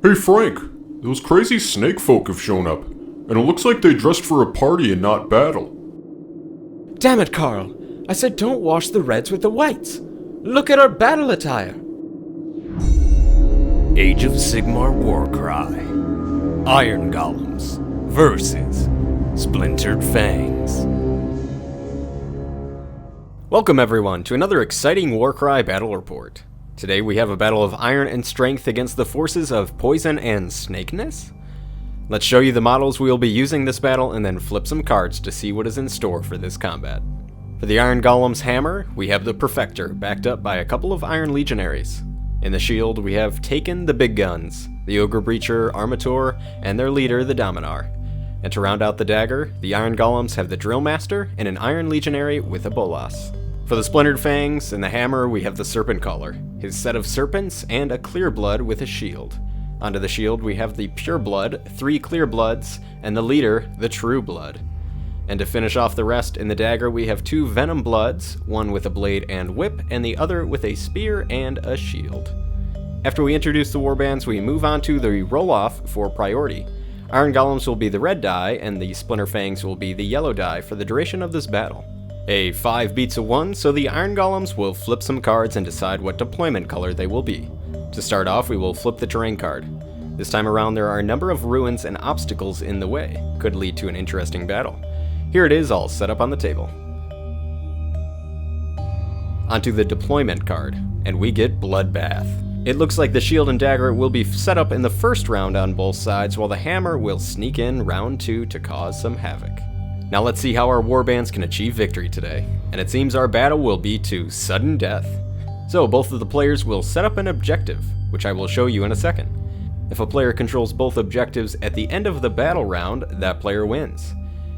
Hey Frank, those crazy snake folk have shown up, and it looks like they dressed for a party and not battle. Damn it, Carl. I said don't wash the reds with the whites. Look at our battle attire. Age of Sigmar Warcry. Iron Golems versus Splintered Fangs. Welcome everyone to another exciting Warcry battle report. Today we have a battle of iron and strength against the forces of poison and snakeness. Let's show you the models we will be using this battle and then flip some cards to see what is in store for this combat. For the Iron Golem's hammer, we have the Perfector, backed up by a couple of Iron Legionaries. In the shield, we have taken the big guns, the Ogre Breacher, Armator, and their leader, the Dominar. And to round out the dagger, the Iron Golems have the Drill Master and an Iron Legionary with a Bolas. For the Splintered Fangs and the hammer, we have the Serpent Caller, his set of serpents, and a Clear Blood with a shield. Onto the shield, we have the Pure Blood, 3 Clear Bloods, and the leader, the True Blood. And to finish off the rest, in the dagger, we have 2 Venom Bloods, one with a blade and whip, and the other with a spear and a shield. After we introduce the warbands, we move on to the roll-off for priority. Iron Golems will be the red die, and the Splinter Fangs will be the yellow die for the duration of this battle. A 5 beats a 1, so the Iron Golems will flip some cards and decide what deployment color they will be. To start off, we will flip the terrain card. This time around, there are a number of ruins and obstacles in the way. Could lead to an interesting battle. Here it is, all set up on the table. Onto the deployment card, and we get Bloodbath. It looks like the shield and dagger will be set up in the first round on both sides, while the hammer will sneak in round 2 to cause some havoc. Now let's see how our warbands can achieve victory today, and it seems our battle will be to sudden death. So both of the players will set up an objective, which I will show you in a second. If a player controls both objectives at the end of the battle round, that player wins.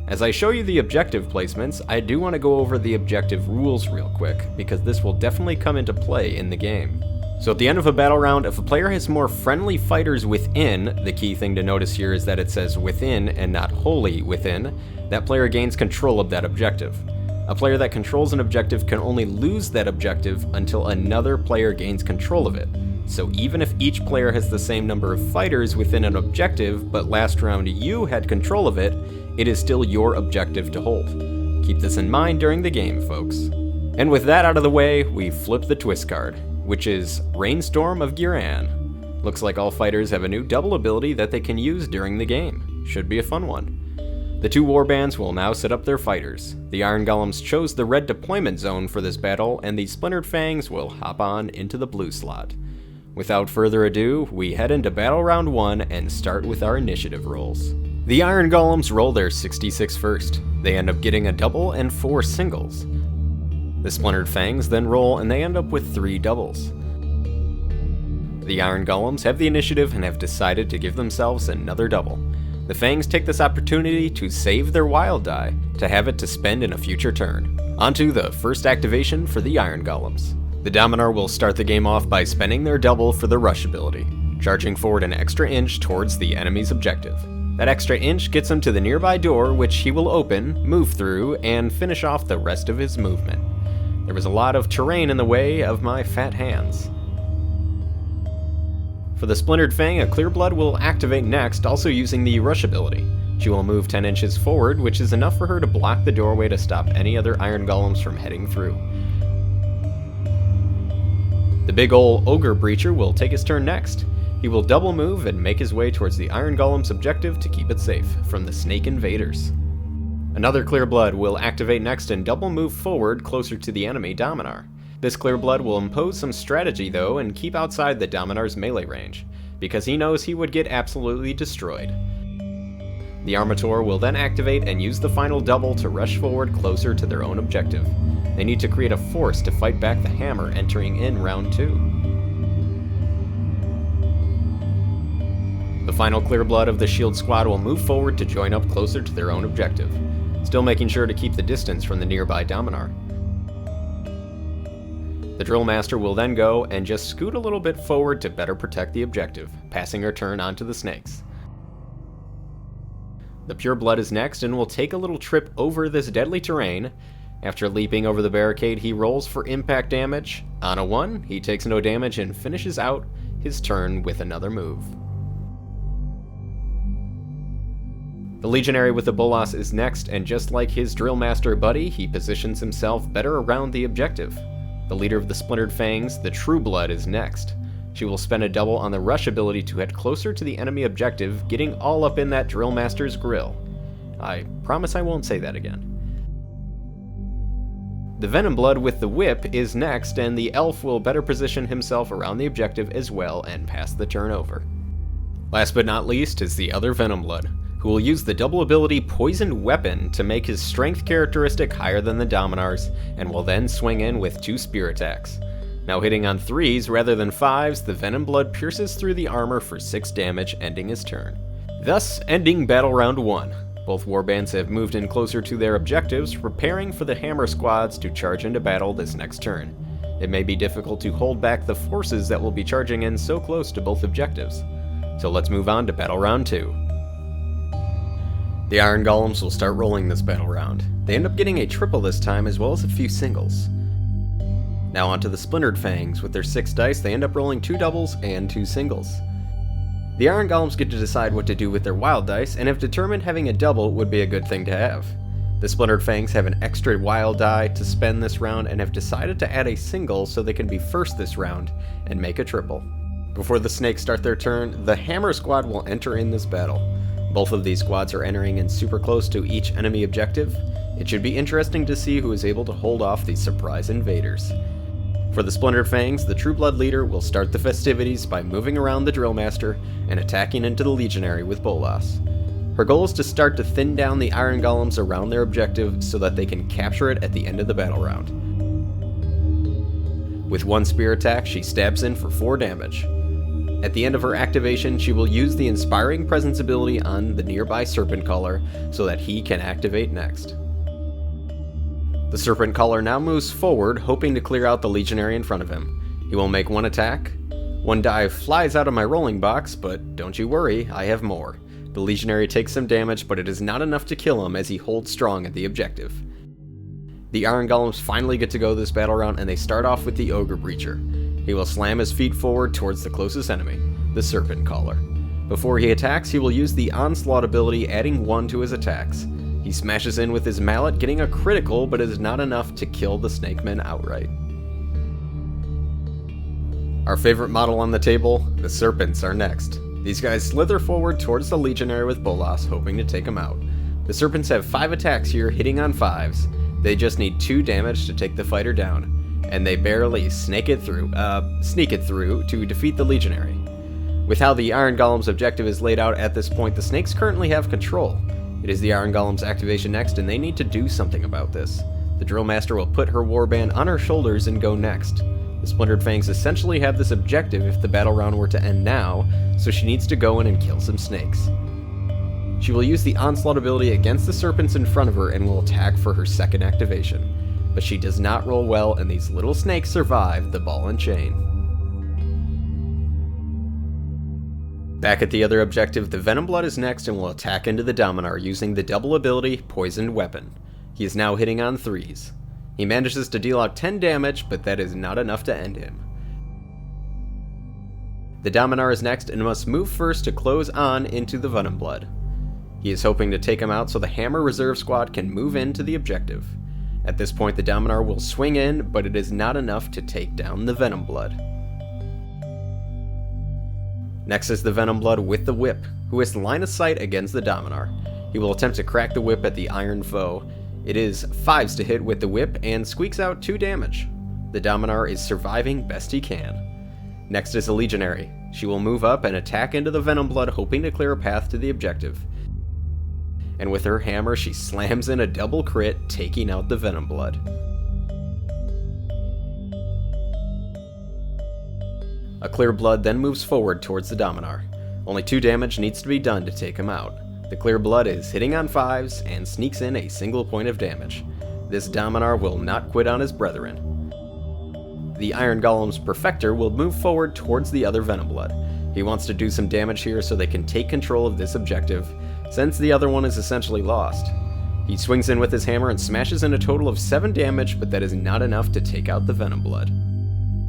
As I show you the objective placements, I do want to go over the objective rules real quick, because this will definitely come into play in the game. So at the end of a battle round, if a player has more friendly fighters within, the key thing to notice here is that it says within and not wholly within, that player gains control of that objective. A player that controls an objective can only lose that objective until another player gains control of it. So even if each player has the same number of fighters within an objective, but last round you had control of it, it is still your objective to hold. Keep this in mind during the game, folks. And with that out of the way, we flip the twist card, which is Rainstorm of Giran. Looks like all fighters have a new double ability that they can use during the game. Should be a fun one. The 2 warbands will now set up their fighters. The Iron Golems chose the red deployment zone for this battle, and the Splintered Fangs will hop on into the blue slot. Without further ado, we head into battle round 1 and start with our initiative rolls. The Iron Golems roll their 66 first. They end up getting a double and 4 singles. The Splintered Fangs then roll and they end up with 3 doubles. The Iron Golems have the initiative and have decided to give themselves another double. The Fangs take this opportunity to save their wild die, to have it to spend in a future turn. Onto the first activation for the Iron Golems. The Dominar will start the game off by spending their double for the rush ability, charging forward an extra inch towards the enemy's objective. That extra inch gets him to the nearby door, which he will open, move through, and finish off the rest of his movement. There was a lot of terrain in the way of my fat hands. For the Splintered Fang, a Clear Blood will activate next, also using the rush ability. She will move 10 inches forward, which is enough for her to block the doorway to stop any other Iron Golems from heading through. The big ol' Ogre Breacher will take his turn next. He will double move and make his way towards the Iron Golem's objective to keep it safe from the snake invaders. Another Clear Blood will activate next and double move forward closer to the enemy Dominar. This Clear Blood will impose some strategy though and keep outside the Dominar's melee range, because he knows he would get absolutely destroyed. The Armator will then activate and use the final double to rush forward closer to their own objective. They need to create a force to fight back the hammer entering in round 2. The final Clear Blood of the Shield Squad will move forward to join up closer to their own objective, still making sure to keep the distance from the nearby Dominar. The Drill Master will then go and just scoot a little bit forward to better protect the objective, passing her turn onto the snakes. The Pure Blood is next and will take a little trip over this deadly terrain. After leaping over the barricade, he rolls for impact damage. On a 1, he takes no damage and finishes out his turn with another move. The Legionary with the Bolas is next, and just like his Drill Master buddy, he positions himself better around the objective. The leader of the Splintered Fangs, the True Blood, is next. She will spend a double on the rush ability to head closer to the enemy objective, getting all up in that Drill Master's grill. I promise I won't say that again. The Venom Blood with the Whip is next, and the Elf will better position himself around the objective as well and pass the turn over. Last but not least is the other Venom Blood, who will use the double ability Poisoned Weapon to make his strength characteristic higher than the Dominar's, and will then swing in with 2 spear attacks. Now hitting on 3s rather than 5s, the Venom Blood pierces through the armor for 6 damage, ending his turn. Thus ending Battle Round 1. Both warbands have moved in closer to their objectives, preparing for the Hammer squads to charge into battle this next turn. It may be difficult to hold back the forces that will be charging in so close to both objectives. So let's move on to Battle Round 2. The Iron Golems will start rolling this battle round. They end up getting a triple this time as well as a few singles. Now onto the Splintered Fangs. With their 6 dice, they end up rolling 2 doubles and 2 singles. The Iron Golems get to decide what to do with their wild dice, and have determined having a double would be a good thing to have. The Splintered Fangs have an extra wild die to spend this round and have decided to add a single so they can be first this round and make a triple. Before the snakes start their turn, the Hammer squad will enter in this battle. Both of these squads are entering in super close to each enemy objective. It should be interesting to see who is able to hold off these surprise invaders. For the Splintered Fangs, the True Blood leader will start the festivities by moving around the Drill Master and attacking into the Legionary with Bolas. Her goal is to start to thin down the Iron Golems around their objective so that they can capture it at the end of the battle round. With 1 spear attack, she stabs in for 4 damage. At the end of her activation, she will use the Inspiring Presence ability on the nearby Serpent Caller so that he can activate next. The Serpent Caller now moves forward, hoping to clear out the Legionary in front of him. He will make 1 attack. 1 die flies out of my rolling box, but don't you worry, I have more. The Legionary takes some damage, but it is not enough to kill him as he holds strong at the objective. The Iron Golems finally get to go this battle round, and they start off with the Ogre Breacher. He will slam his feet forward towards the closest enemy, the Serpent Caller. Before he attacks, he will use the Onslaught ability, adding 1 to his attacks. He smashes in with his mallet, getting a critical, but is not enough to kill the Snakemen outright. Our favorite model on the table, the Serpents, are next. These guys slither forward towards the Legionary with Bolas, hoping to take him out. The Serpents have 5 attacks here, hitting on 5s. They just need 2 damage to take the fighter down, and they barely sneak it through to defeat the Legionary. With how the Iron Golem's objective is laid out at this point, the Snakes currently have control. It is the Iron Golem's activation next, and they need to do something about this. The Drill Master will put her warband on her shoulders and go next. The Splintered Fangs essentially have this objective if the battle round were to end now, so she needs to go in and kill some snakes. She will use the Onslaught ability against the Serpents in front of her and will attack for her 2nd activation. But she does not roll well, and these little snakes survive the ball and chain. Back at the other objective, the Venom Blood is next and will attack into the Dominar using the double ability Poisoned Weapon. He is now hitting on 3s. He manages to deal out 10 damage, but that is not enough to end him. The Dominar is next and must move first to close on into the Venom Blood. He is hoping to take him out so the Hammer Reserve Squad can move into the objective. At this point, the Dominar will swing in, but it is not enough to take down the Venom Blood. Next is the Venom Blood with the Whip, who has line of sight against the Dominar. He will attempt to crack the whip at the Iron Foe. It is 5s to hit with the whip and squeaks out 2 damage. The Dominar is surviving best he can. Next is a Legionary. She will move up and attack into the Venom Blood, hoping to clear a path to the objective. And with her hammer, she slams in a double crit, taking out the Venom Blood. A Clear Blood then moves forward towards the Dominar. Only 2 damage needs to be done to take him out. The Clear Blood is hitting on 5s and sneaks in a single point of damage. This Dominar will not quit on his brethren. The Iron Golem's Perfector will move forward towards the other Venom Blood. He wants to do some damage here so they can take control of this objective, since the other one is essentially lost. He swings in with his hammer and smashes in a total of 7 damage, but that is not enough to take out the Venom Blood.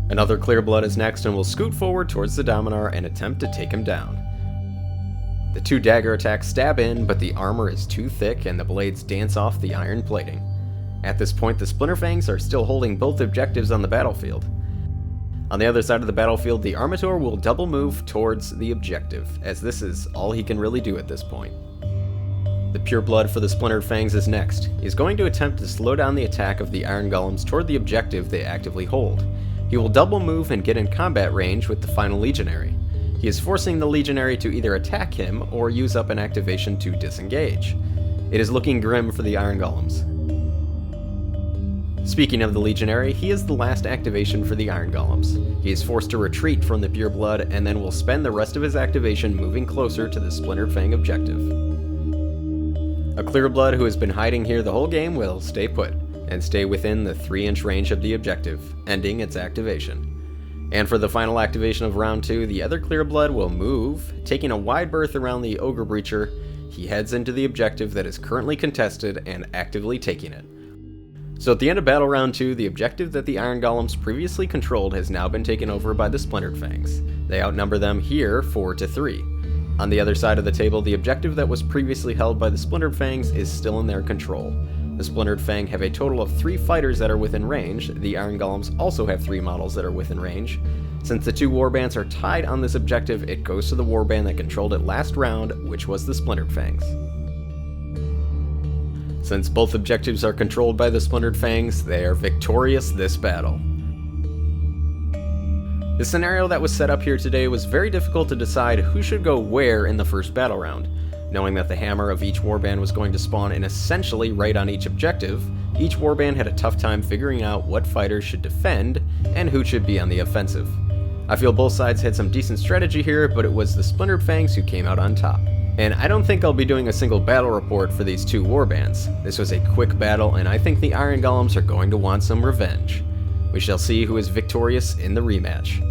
Another Clear Blood is next and will scoot forward towards the Dominar and attempt to take him down. The 2 dagger attacks stab in, but the armor is too thick and the blades dance off the iron plating. At this point, the Splintered Fangs are still holding both objectives on the battlefield. On the other side of the battlefield, the Armator will double move towards the objective, as this is all he can really do at this point. The Pure Blood for the Splintered Fangs is next. He's going to attempt to slow down the attack of the Iron Golems toward the objective they actively hold. He will double move and get in combat range with the final Legionary. He is forcing the Legionary to either attack him or use up an activation to disengage. It is looking grim for the Iron Golems. Speaking of the Legionary, he is the last activation for the Iron Golems. He is forced to retreat from the Pure Blood and then will spend the rest of his activation moving closer to the Splintered Fang objective. A Clear Blood who has been hiding here the whole game will stay put and stay within the 3-inch range of the objective, ending its activation. And for the final activation of round 2, the other Clear Blood will move, taking a wide berth around the Ogre Breacher. He heads into the objective that is currently contested and actively taking it. So at the end of battle round 2, the objective that the Iron Golems previously controlled has now been taken over by the Splintered Fangs. They outnumber them here 4-3. On the other side of the table, the objective that was previously held by the Splintered Fangs is still in their control. The Splintered Fang have a total of 3 fighters that are within range. The Iron Golems also have 3 models that are within range. Since the 2 warbands are tied on this objective, it goes to the warband that controlled it last round, which was the Splintered Fangs. Since both objectives are controlled by the Splintered Fangs, they are victorious this battle. The scenario that was set up here today was very difficult to decide who should go where in the first battle round. Knowing that the hammer of each warband was going to spawn in essentially right on each objective, each warband had a tough time figuring out what fighters should defend and who should be on the offensive. I feel both sides had some decent strategy here, but it was the Splintered Fangs who came out on top. And I don't think I'll be doing a single battle report for these 2 warbands. This was a quick battle, and I think the Iron Golems are going to want some revenge. We shall see who is victorious in the rematch.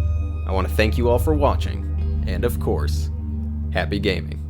I want to thank you all for watching, and of course, happy gaming.